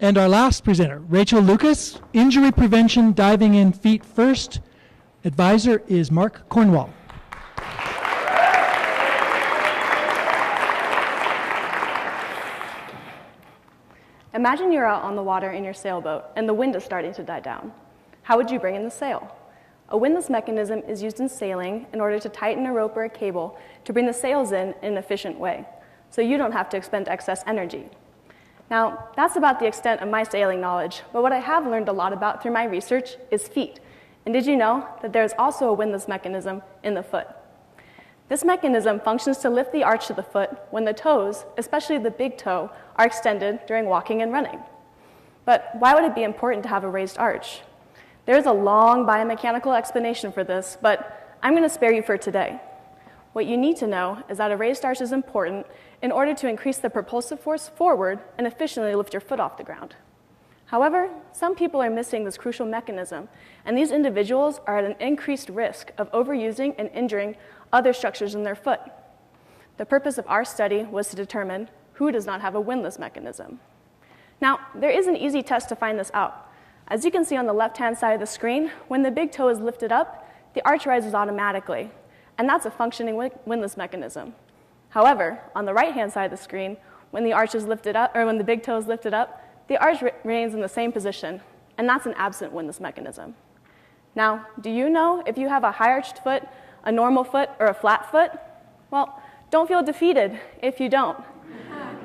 And our last presenter, Rachel Lucas, Injury Prevention Diving In Feet First. Advisor is Mark Cornwall. Imagine you're out on the water in your sailboat and the wind is starting to die down. How would you bring in the sail? A windlass mechanism is used in sailing in order to tighten a rope or a cable to bring the sails in an efficient way, so you don't have to expend excess energy. Now, that's about the extent of my sailing knowledge, but what I have learned a lot about through my research is feet. And did you know that there's also a windlass mechanism in the foot? This mechanism functions to lift the arch of the foot when the toes, especially the big toe, are extended during walking and running. But why would it be important to have a raised arch? There's a long biomechanical explanation for this, but I'm going to spare you for today. What you need to know is that a raised arch is important in order to increase the propulsive force forward and efficiently lift your foot off the ground. However, some people are missing this crucial mechanism, and these individuals are at an increased risk of overusing and injuring other structures in their foot. The purpose of our study was to determine who does not have a windlass mechanism. Now, there is an easy test to find this out. As you can see on the left-hand side of the screen, when the big toe is lifted up, the arch rises automatically, and that's a functioning windlass mechanism. However, on the right-hand side of the screen, when the arch is lifted up, or when the big toe is lifted up, the arch remains in the same position, and that's an absent windlass mechanism. Now, do you know if you have a high-arched foot, a normal foot, or a flat foot? Well, don't feel defeated if you don't.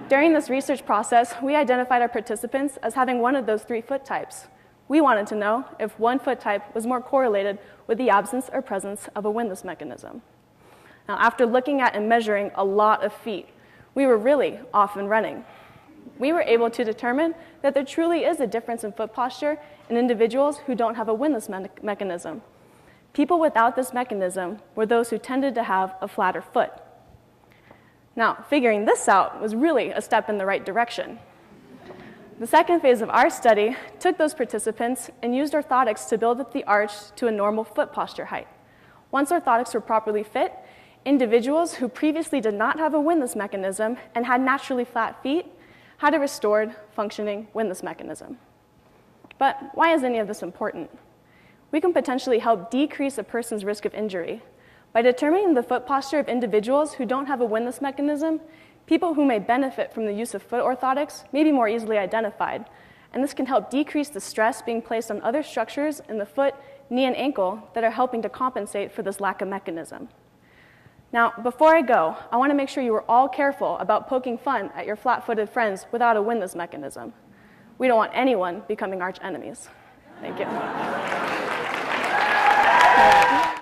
During this research process, we identified our participants as having one of those three foot types. We wanted to know if one foot type was more correlated with the absence or presence of a windlass mechanism. Now, after looking at and measuring a lot of feet, we were really off and running. We were able to determine that there truly is a difference in foot posture in individuals who don't have a windlass mechanism. People without this mechanism were those who tended to have a flatter foot. Now, figuring this out was really a step in the right direction. The second phase of our study took those participants and used orthotics to build up the arch to a normal foot posture height. Once orthotics were properly fit, individuals who previously did not have a windlass mechanism and had naturally flat feet had a restored, functioning windlass mechanism. But why is any of this important? We can potentially help decrease a person's risk of injury. By determining the foot posture of individuals who don't have a windlass mechanism, people who may benefit from the use of foot orthotics may be more easily identified, and this can help decrease the stress being placed on other structures in the foot, knee, and ankle that are helping to compensate for this lack of mechanism. Now, before I go, I want to make sure you are all careful about poking fun at your flat-footed friends without a windlass mechanism. We don't want anyone becoming arch enemies. Thank you.